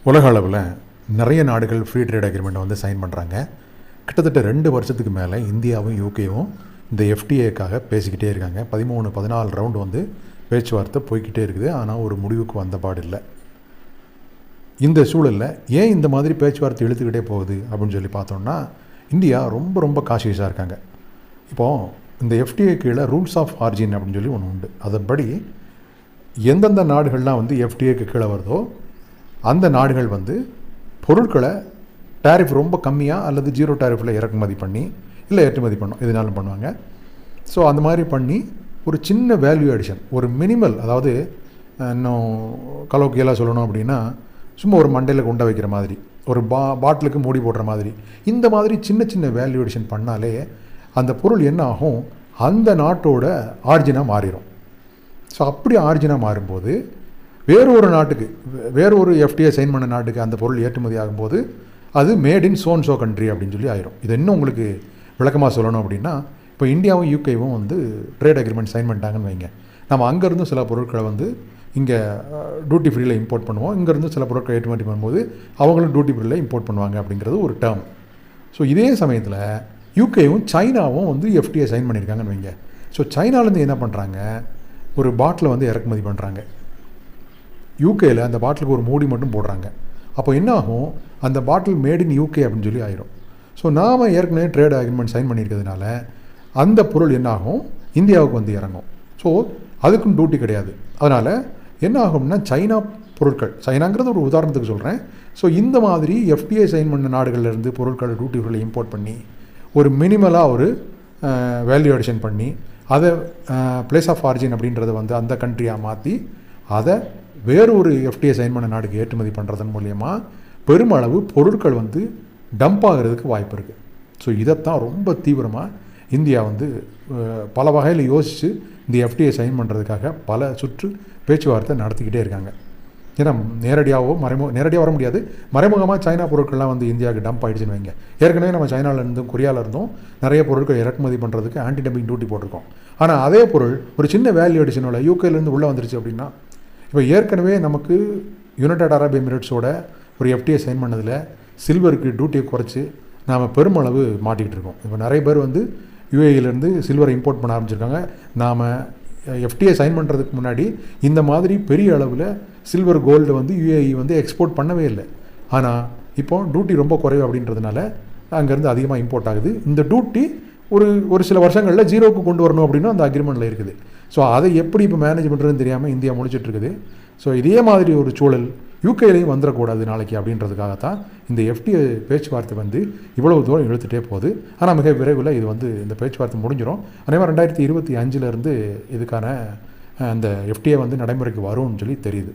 உலக அளவில் நிறைய நாடுகள் ஃப்ரீ ட்ரேட் அக்ரிமெண்ட்டை வந்து சைன் பண்ணுறாங்க. கிட்டத்தட்ட 2 வருஷத்துக்கு மேலே இந்தியாவும் யூகேவும் இந்த எஃப்டிஏக்காக பேசிக்கிட்டே இருக்காங்க. 13-14 ரவுண்டு வந்து பேச்சுவார்த்தை போய்கிட்டே இருக்குது. ஆனால் ஒரு முடிவுக்கு வந்த பாடு இல்லை. இந்த சூழலில் ஏன் இந்த மாதிரி பேச்சுவார்த்தை இழுத்துக்கிட்டே போகுது அப்படின்னு சொல்லி பார்த்தோம்னா, இந்தியா ரொம்ப காஷியஸாக இருக்காங்க. இப்போது இந்த எஃப்டிஏ கீழே ரூல்ஸ் ஆஃப் ஆரிஜின் அப்படின்னு சொல்லி ஒன்று உண்டு. அதன்படி எந்தெந்த நாடுகள்லாம் வந்து எஃப்டிஏக்கு கீழே வருதோ அந்த நாடுகள் வந்து பொருட்களை டேரிஃப் ரொம்ப கம்மியாக அல்லது 0 டேரிஃபில் இறக்குமதி பண்ணி இல்லை ஏற்றுமதி பண்ணோம் எதுனாலும் பண்ணுவாங்க. ஸோ அந்த மாதிரி பண்ணி ஒரு சின்ன வேல்யூ அடிஷன், ஒரு மினிமல், அதாவது இன்னும் கலோக்கியலாக சொல்லணும் அப்படின்னா சும்மா ஒரு மண்டையில் கொண்ட வைக்கிற மாதிரி, ஒரு பாட்டிலுக்கு மூடி போடுற மாதிரி, இந்த மாதிரி சின்ன வேல்யூ அடிஷன் பண்ணாலே அந்த பொருள் என்ன ஆகும், அந்த நாட்டோட ஆரிஜினாக மாறிடும். ஸோ அப்படி ஆரிஜினாக மாறும்போது வேறு நாட்டுக்கு, வேறு எஃப்டிஏ சைன் பண்ண நாட்டுக்கு அந்த பொருள் ஏற்றுமதி ஆகும்போது அது மேட் இன் சோ கண்ட்ரி அப்படின்னு சொல்லி ஆயிரும். இது இன்னும் உங்களுக்கு விளக்கமாக சொல்லணும் அப்படின்னா, இப்போ இந்தியாவும் யூகேவும் வந்து ட்ரேட் அக்ரிமெண்ட் சைன் பண்ணிட்டாங்கன்னு வைங்க. நம்ம அங்கேருந்து சில பொருட்களை வந்து இங்கே டியூட்டி ஃப்ரீயில் இம்போர்ட் பண்ணுவோம். இங்கேருந்து சில பொருட்களை ஏற்றுமதி பண்ணும்போது அவங்களும் டியூட்டி ஃப்ரீயில் இம்போர்ட் பண்ணுவாங்க அப்படிங்கிறது ஒரு டேர்ம். ஸோ இதே சமயத்தில் யூகேவும் சைனாவும் வந்து எஃப்டிஏ சைன் பண்ணியிருக்காங்கன்னு வைங்க. ஸோ சைனாலேருந்து என்ன பண்ணுறாங்க, ஒரு பாட்டிலை வந்து இறக்குமதி பண்ணுறாங்க. யூகேயில் அந்த பாட்டிலுக்கு ஒரு மூடி மட்டும் போடுறாங்க. அப்போ என்ன ஆகும், அந்த பாட்டில் மேட் இன் யூகே அப்படின்னு சொல்லி ஆயிரும். ஸோ நாம் ஏற்கனவே ட்ரேட் அக்ரிமெண்ட் சைன் பண்ணியிருக்கிறதுனால அந்த பொருள் என்ன ஆகும், இந்தியாவுக்கு வந்து இறங்கும். ஸோ அதுக்கும் டியூட்டி கிடையாது. அதனால் என்ன ஆகும்னா, சைனா பொருட்கள், சைனாங்கிறது ஒரு உதாரணத்துக்கு சொல்கிறேன். ஸோ இந்த மாதிரி எஃப்டிஏ சைன் பண்ண நாடுகள்லேருந்து பொருட்கள் டியூட்டி ஃப்ரீயில் இம்போர்ட் பண்ணி ஒரு மினிமலாக ஒரு வேல்யூ அடிஷன் பண்ணி அதை பிளேஸ் ஆஃப் ஆரிஜின் அப்படின்றத வந்து அந்த கண்ட்ரியாக மாற்றி அதை வேறு எஃப்டிஏ சைன் பண்ண நாடுக்கு ஏற்றுமதி பண்ணுறதன் மூலயமா பெருமளவு பொருட்கள் வந்து டம்ப் ஆகிறதுக்கு வாய்ப்பு இருக்குது. ஸோ இதைத்தான் ரொம்ப தீவிரமாக இந்தியா வந்து பல வகையில் யோசித்து இந்த எஃப்டிஏ சைன் பண்ணுறதுக்காக பல சுற்று பேச்சுவார்த்தை நடத்திக்கிட்டே இருக்காங்க. ஏன்னா நேரடியாக வர முடியாது, மறைமுகமாக சைனா பொருட்கள்லாம் வந்து இந்தியாவுக்கு டம்ப் ஆகிடுச்சுன்னு வைங்க. ஏற்கனவே நம்ம சைனாவிலேருந்தும் கொரியாவிலேருந்தும் நிறைய பொருட்கள் இறக்குமதி பண்ணுறதுக்கு ஆன்டி டம்பிங் டியூட்டி போட்டிருக்கோம். ஆனால் அதே பொருள் ஒரு சின்ன வேல்யூ அடிஷனோட யூகேலேருந்து உள்ளே வந்துருச்சு அப்படின்னா, இப்போ ஏற்கனவே நமக்கு யுனைடெட் அரப் எமிரேட்ஸோட ஒரு எஃப்டிஏ சைன் பண்ணதில் சில்வருக்கு டியூட்டியை குறைச்சி நாம் பெருமளவு மாட்டிக்கிட்டு இருக்கோம். இப்போ நிறைய பேர் வந்து யுஏஇலேருந்து சில்வரை இம்போர்ட் பண்ண ஆரம்பிச்சிருக்காங்க. நாம் எஃப்டிஏ சைன் பண்ணுறதுக்கு முன்னாடி இந்த மாதிரி பெரிய அளவில் சில்வர் கோல்டு வந்து யுஏஇ வந்து எக்ஸ்போர்ட் பண்ணவே இல்லை. ஆனால் இப்போ டியூட்டி ரொம்ப குறைவு அப்படின்றதுனால அங்கேருந்து அதிகமாக இம்போர்ட் ஆகுது. இந்த டியூட்டி ஒரு சில வருஷங்களில் 0க்கு கொண்டு வரணும் அப்படின்னு அந்த அக்ரிமெண்ட்டில் இருக்குது. ஸோ அதை எப்படி இப்போ மேனேஜ் பண்ணுறதுன்னு தெரியாமல் இந்தியா முடிச்சிட்ருக்குது. ஸோ இதே மாதிரி ஒரு சூழல் யூகேலையும் வந்துடக்கூடாது நாளைக்கு அப்படின்றதுக்காகத்தான் இந்த எஃப்டிஏ பேச்சுவார்த்தை வந்து இவ்வளவு தூரம் இழுத்துகிட்டே போகுது. ஆனால் மிக விரைவில் இது வந்து இந்த பேச்சுவார்த்தை முடிஞ்சிடும். அதே மாதிரி 2025 இதுக்கான அந்த எஃப்டிஏ வந்து நடைமுறைக்கு வரும்னு சொல்லி தெரியுது.